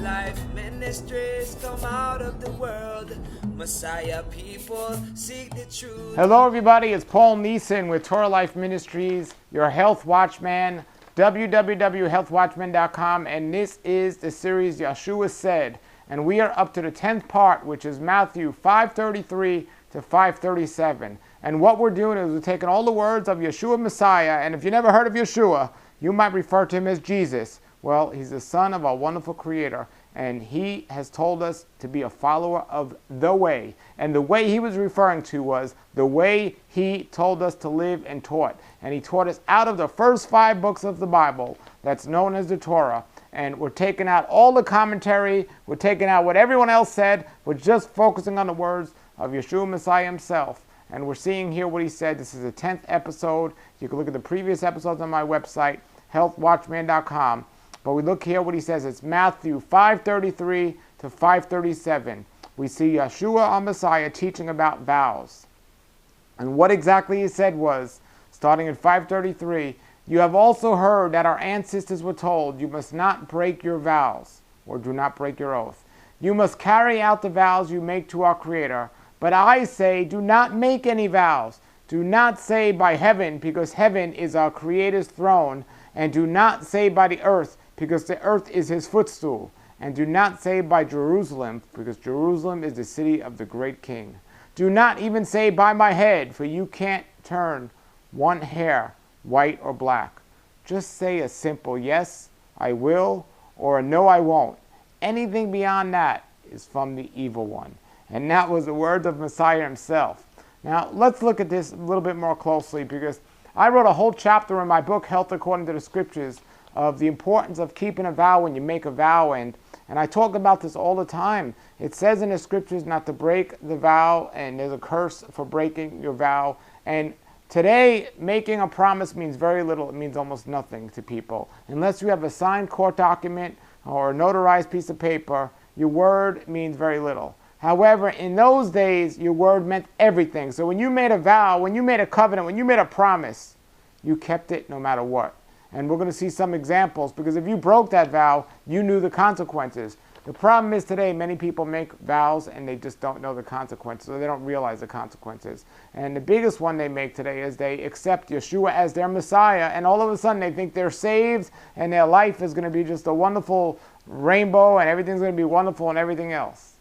Life ministries come out of the world. Messiah people seek the truth. Hello everybody, it's Paul Neeson with Torah Life Ministries, your health watchman, www.healthwatchman.com, and this is the series Yeshua Said, and we are up to the 10th part, which is Matthew 5:33 to 5:37. And what we're doing is we're taking all the words of Yeshua Messiah, and if you never heard of Yeshua, you might refer to him as Jesus. Well, he's the son of our wonderful Creator, and he has told us to be a follower of the way. And the way he was referring to was the way he told us to live and taught. And he taught us out of the first 5 books of the Bible that's known as the Torah. And we're taking out all the commentary, we're taking out what everyone else said, we're just focusing on the words of Yeshua Messiah himself. And we're seeing here what he said. This is the 10th episode. You can look at the previous episodes on my website, healthwatchman.com. But we look here what he says. It's Matthew 5:33 to 5:37. We see Yeshua our Messiah teaching about vows. And what exactly he said was, starting at 5:33, you have also heard that our ancestors were told, you must not break your vows, or do not break your oath. You must carry out the vows you make to our Creator. But I say, do not make any vows. Do not say by heaven, because heaven is our Creator's throne. And do not say by the earth, because the earth is his footstool. And do not say by Jerusalem, because Jerusalem is the city of the great king. Do not even say by my head, for you can't turn one hair white or black. Just say a simple yes, I will, or a no, I won't. Anything beyond that is from the evil one. And that was the words of Messiah himself. Now, let's look at this a little bit more closely, because I wrote a whole chapter in my book, Health According to the Scriptures, of the importance of keeping a vow when you make a vow. And I talk about this all the time. It says in the Scriptures not to break the vow, and there's a curse for breaking your vow. And today, making a promise means very little. It means almost nothing to people. Unless you have a signed court document or a notarized piece of paper, your word means very little. However, in those days, your word meant everything. So when you made a vow, when you made a covenant, when you made a promise, you kept it no matter what. And we're going to see some examples, because if you broke that vow, you knew the consequences. The problem is today, many people make vows and they just don't know the consequences, or they don't realize the consequences. And the biggest one they make today is they accept Yeshua as their Messiah, and all of a sudden they think they're saved and their life is going to be just a wonderful rainbow and everything's going to be wonderful and everything else.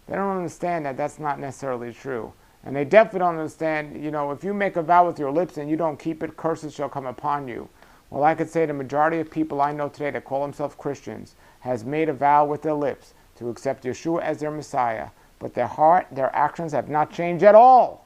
They don't understand that that's not necessarily true. And they definitely don't understand, if you make a vow with your lips and you don't keep it, curses shall come upon you. Well, I could say the majority of people I know today that call themselves Christians has made a vow with their lips to accept Yeshua as their Messiah, but their heart, their actions have not changed at all.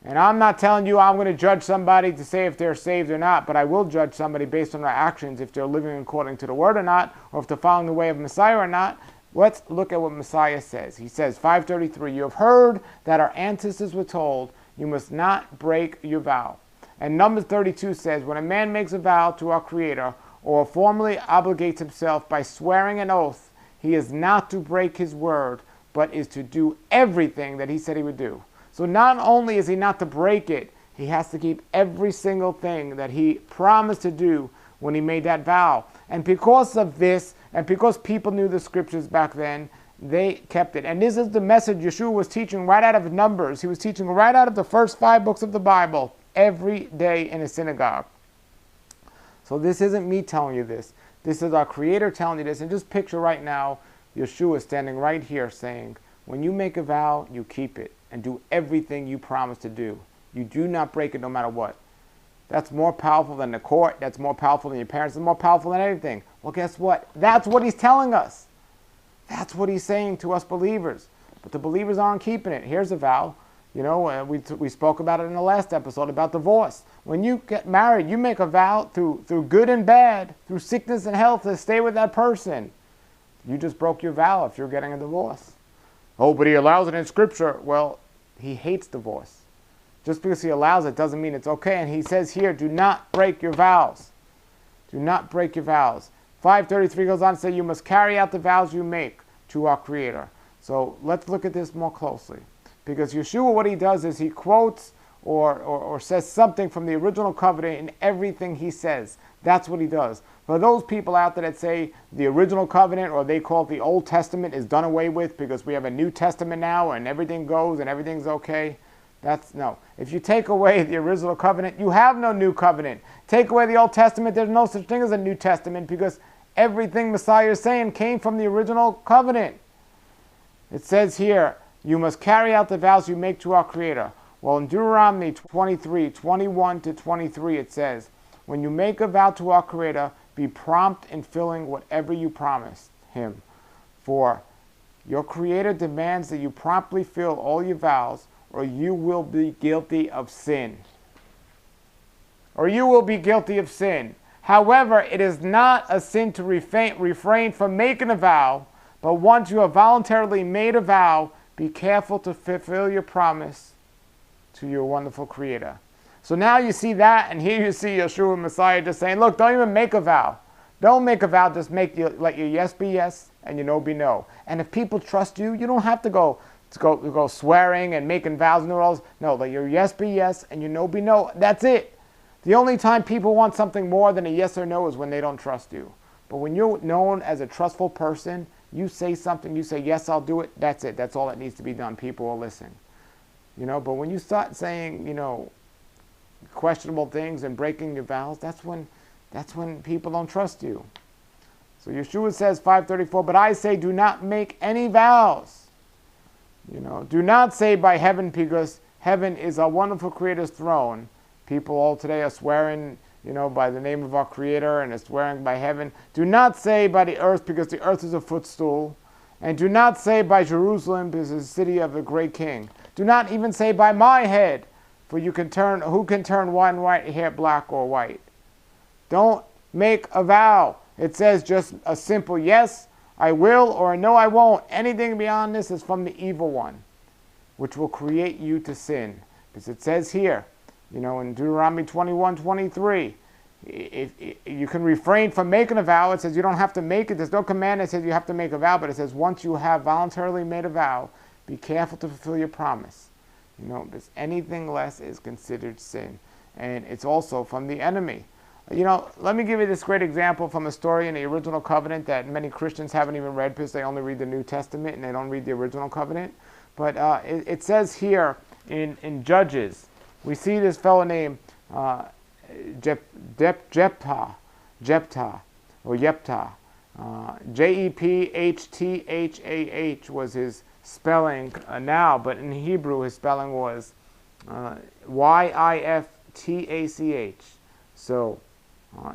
And I'm not telling you I'm going to judge somebody to say if they're saved or not, but I will judge somebody based on their actions, if they're living according to the Word or not, or if they're following the way of Messiah or not. Let's look at what Messiah says. He says, 5:33, you have heard that our ancestors were told, you must not break your vow. And Numbers 32 says, when a man makes a vow to our Creator, or formally obligates himself by swearing an oath, he is not to break his word, but is to do everything that he said he would do. So not only is he not to break it, he has to keep every single thing that he promised to do when he made that vow. And because of this, and because people knew the Scriptures back then, they kept it. And this is the message Yeshua was teaching right out of Numbers. He was teaching right out of the first 5 books of the Bible every day in a synagogue. So this isn't me telling you this. This is our Creator telling you this. And just picture right now, Yeshua standing right here saying, when you make a vow, you keep it and do everything you promise to do. You do not break it no matter what. That's more powerful than the court. That's more powerful than your parents. It's more powerful than anything. Well, guess what? That's what he's telling us. That's what he's saying to us believers. But the believers aren't keeping it. Here's a vow. We spoke about it in the last episode about divorce. When you get married, you make a vow through good and bad, through sickness and health, to stay with that person. You just broke your vow if you're getting a divorce. Oh, but he allows it in Scripture. Well, he hates divorce. Just because he allows it doesn't mean it's okay. And he says here, do not break your vows. Do not break your vows. 5:33 goes on to say, you must carry out the vows you make to our Creator. So let's look at this more closely. Because Yeshua, what he does is he quotes or says something from the original covenant in everything he says. That's what he does. For those people out there that say the original covenant, or they call it the Old Testament, is done away with because we have a New Testament now and everything goes and everything's okay, that's no. If you take away the original covenant, you have no new covenant. Take away the Old Testament, there's no such thing as a New Testament, because everything Messiah is saying came from the original covenant. It says here, you must carry out the vows you make to our Creator. Well, in Deuteronomy 23, 21 to 23, it says, when you make a vow to our Creator, be prompt in filling whatever you promised Him. For your Creator demands that you promptly fill all your vows, or you will be guilty of sin. Or you will be guilty of sin. However, it is not a sin to refrain from making a vow, but once you have voluntarily made a vow, be careful to fulfill your promise to your wonderful Creator. So now you see that, and here you see Yeshua Messiah just saying, look, don't even make a vow. Don't make a vow, just let your yes be yes and your no be no. And if people trust you, you don't have to go swearing and making vows and all. No, let your yes be yes and your no be no. That's it. The only time people want something more than a yes or no is when they don't trust you. But when you're known as a trustful person, you say something, you say, yes, I'll do it, that's it. That's all that needs to be done. People will listen. But when you start saying, questionable things and breaking your vows, that's when people don't trust you. So Yeshua says, 5:34, but I say, do not make any vows. Do not say by heaven, because heaven is our wonderful Creator's throne. People all today are swearing, by the name of our Creator, and are swearing by heaven. Do not say by the earth, because the earth is a footstool. And do not say by Jerusalem, because it's the city of the great King. Do not even say by my head, for who can turn one white hair black or white? Don't make a vow. It says just a simple yes, I will, or no, I won't. Anything beyond this is from the evil one, which will create you to sin. Because it says here, in Deuteronomy 21:23, if you can refrain from making a vow. It says you don't have to make it. There's no command that says you have to make a vow, but it says once you have voluntarily made a vow, be careful to fulfill your promise. Because anything less is considered sin. And it's also from the enemy. Let me give you this great example from a story in the original covenant that many Christians haven't even read because they only read the New Testament and they don't read the original covenant. But it says here in Judges, we see this fellow named Jephthah, or Jephthah. Jephthaah was his spelling now, but in Hebrew his spelling was Yiftach. So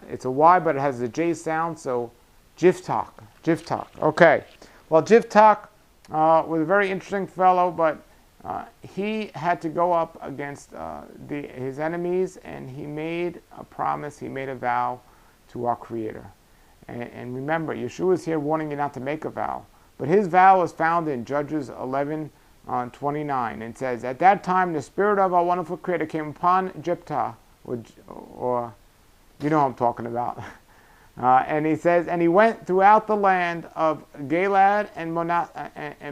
it's a Y, but it has a J sound, so Jephthah. Okay. Well, Jephthah was a very interesting fellow, but he had to go up against his enemies, and he made a promise, he made a vow to our Creator. And remember, Yeshua is here warning you not to make a vow. But his vow is found in Judges 11:29. It says, at that time the Spirit of our wonderful Creator came upon Jephthah, or you know what I'm talking about. And he says, and he went throughout the land of Gilad and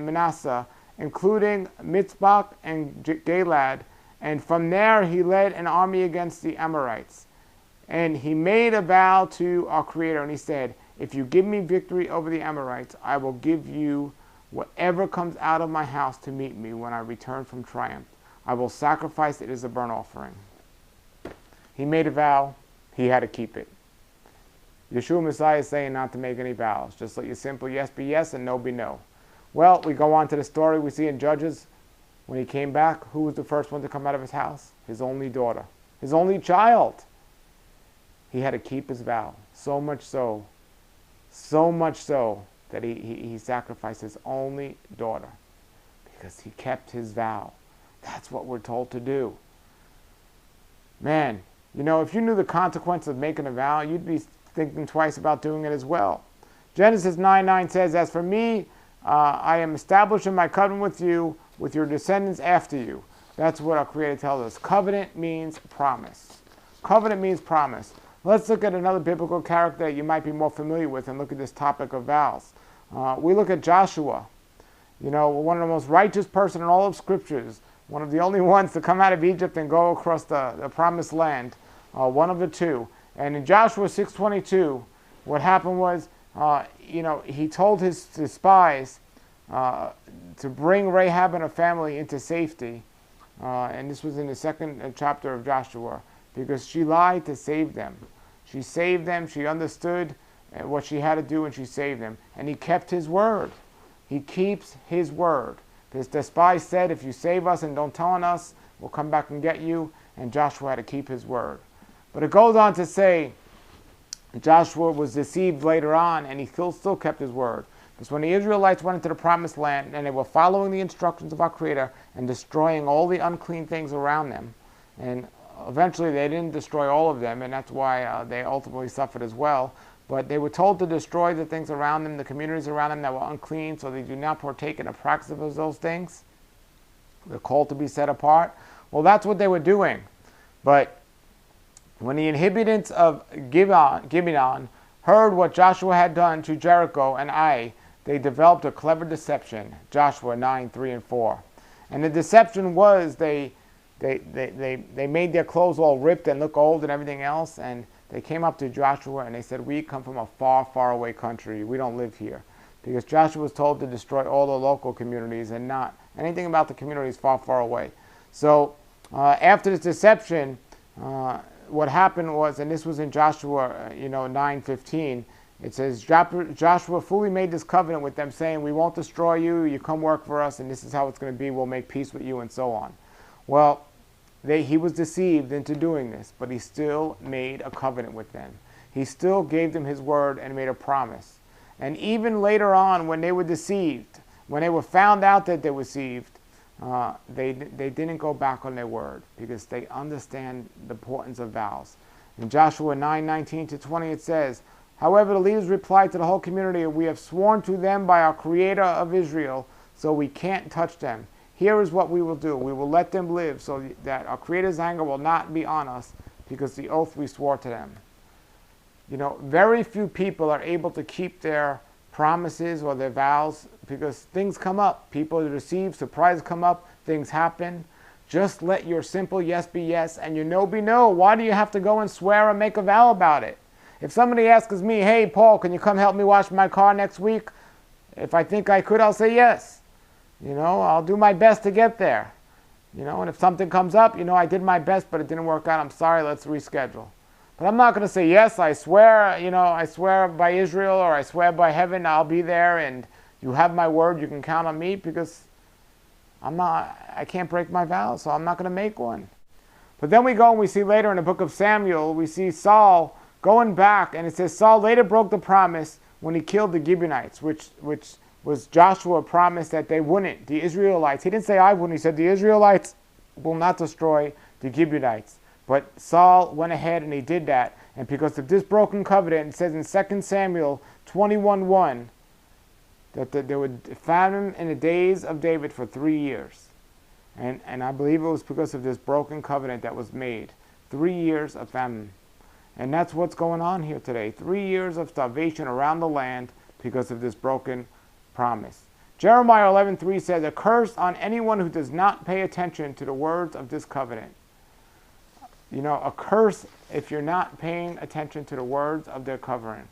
Manasseh, including Mitzbach and Gilad, and from there he led an army against the Amorites. And he made a vow to our Creator, and he said, if you give me victory over the Amorites, I will give you whatever comes out of my house to meet me when I return from triumph. I will sacrifice it as a burnt offering. He made a vow, he had to keep it. Yeshua Messiah is saying not to make any vows. Just let your simple yes be yes and no be no. Well, we go on to the story we see in Judges. When he came back, who was the first one to come out of his house? His only daughter. His only child. He had to keep his vow. So much so that he sacrificed his only daughter because he kept his vow. That's what we're told to do. Man, if you knew the consequence of making a vow, you'd be thinking twice about doing it as well. Genesis 9:9 says, as for me, I am establishing my covenant with you, with your descendants after you. That's what our Creator tells us. Covenant means promise. Covenant means promise. Let's look at another biblical character that you might be more familiar with and look at this topic of vows. We look at Joshua. One of the most righteous person in all of Scriptures. one of the only ones to come out of Egypt and go across the promised land, one of the two. And in Joshua 6:22, what happened was, he told his spies to bring Rahab and her family into safety. And this was in the second chapter of Joshua, because she lied to save them. She saved them. She understood what she had to do, and she saved them. And he kept his word. He keeps his word. Because the spies said, if you save us and don't tell on us, we'll come back and get you. And Joshua had to keep his word. But it goes on to say, Joshua was deceived later on, and he still kept his word. Because when the Israelites went into the promised land, and they were following the instructions of our Creator and destroying all the unclean things around them, and eventually they didn't destroy all of them, and that's why they ultimately suffered as well. But they were told to destroy the things around them, the communities around them that were unclean, so they do not partake in the practice of those things. They're called to be set apart. Well, that's what they were doing. But when the inhabitants of Gibeon heard what Joshua had done to Jericho and Ai, they developed a clever deception. Joshua 9:3-4. And the deception was they made their clothes all ripped and look old and everything else, and they came up to Joshua and they said, we come from a far, far away country. We don't live here. Because Joshua was told to destroy all the local communities and not anything about the communities far, far away. So after this deception, what happened was, and this was in Joshua 9:15, it says, Joshua fully made this covenant with them, saying, we won't destroy you, you come work for us, and this is how it's going to be, we'll make peace with you, and so on. Well, he was deceived into doing this, but he still made a covenant with them. He still gave them his word and made a promise. And even later on, when they were deceived, when they were found out that they were deceived, they didn't go back on their word, because they understand the importance of vows. In Joshua 9:19-20 it says, however, the leaders replied to the whole community, we have sworn to them by our Creator of Israel, so we can't touch them. Here is what we will do. We will let them live so that our Creator's anger will not be on us, because the oath we swore to them. Very few people are able to keep their promises or their vows, because things come up. People are deceived, surprises come up, things happen. Just let your simple yes be yes and your no be no. Why do you have to go and swear and make a vow about it? If somebody asks me, hey, Paul, can you come help me wash my car next week? If I think I could, I'll say yes. I'll do my best to get there. And if something comes up, I did my best, but it didn't work out. I'm sorry, let's reschedule. But I'm not going to say, yes, I swear, I swear by Israel, or I swear by heaven, I'll be there, and you have my word, you can count on me, because I can't break my vows, so I'm not going to make one. But then we go and we see later in the book of Samuel, we see Saul going back, and it says Saul later broke the promise when he killed the Gibeonites, which was Joshua promised that they wouldn't, the Israelites. He didn't say I wouldn't, he said the Israelites will not destroy the Gibeonites. But Saul went ahead and he did that. And because of this broken covenant, it says in 2 Samuel 21:1 that there would famine in the days of David for 3 years. And I believe it was because of this broken covenant that was made. 3 years of famine. And that's what's going on here today. 3 years of starvation around the land because of this broken promise. Jeremiah 11:3 says, a curse on anyone who does not pay attention to the words of this covenant. A curse if you're not paying attention to the words of the covenant.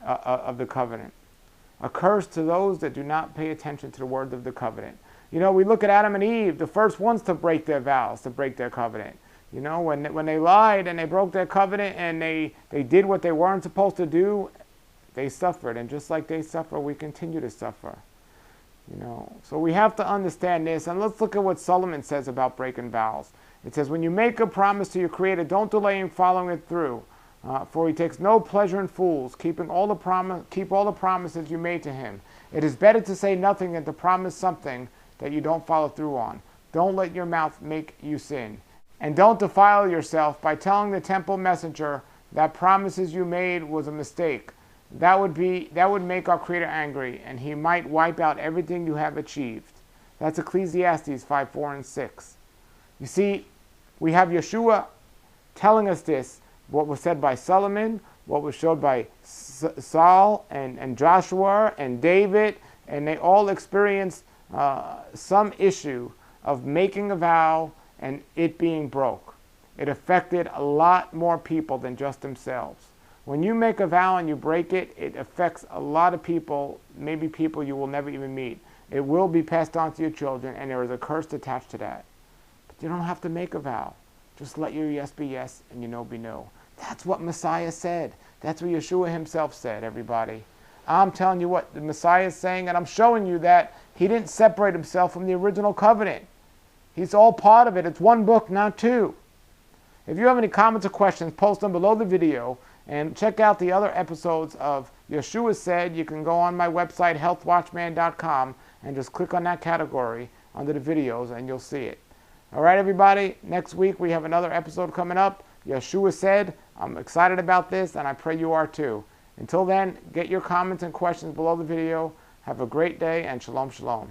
A curse to those that do not pay attention to the words of the covenant. We look at Adam and Eve, the first ones to break their vows, to break their covenant. When they lied and they broke their covenant and they did what they weren't supposed to do, they suffered. And just like they suffer, we continue to suffer. So we have to understand this. And let's look at what Solomon says about breaking vows. It says, when you make a promise to your Creator, don't delay in following it through. For he takes no pleasure in fools. Keep all the promises you made to him. It is better to say nothing than to promise something that you don't follow through on. Don't let your mouth make you sin. And don't defile yourself by telling the temple messenger that promises you made was a mistake. That would make our Creator angry, and he might wipe out everything you have achieved. That's Ecclesiastes 5:4-6. You see, we have Yeshua telling us this, what was said by Solomon, what was showed by Saul and Joshua and David, and they all experienced some issue of making a vow and it being broke. It affected a lot more people than just themselves. When you make a vow and you break it, it affects a lot of people, maybe people you will never even meet. It will be passed on to your children, and there is a curse attached to that. But you don't have to make a vow. Just let your yes be yes and your no be no. That's what Messiah said. That's what Yeshua himself said, everybody. I'm telling you what the Messiah is saying, and I'm showing you that he didn't separate himself from the original covenant. He's all part of it. It's one book, not two. If you have any comments or questions, post them below the video. And check out the other episodes of Yeshua Said. You can go on my website, healthwatchman.com, and just click on that category under the videos, and you'll see it. All right, everybody. Next week, we have another episode coming up. Yeshua Said. I'm excited about this, and I pray you are too. Until then, get your comments and questions below the video. Have a great day, and shalom, shalom.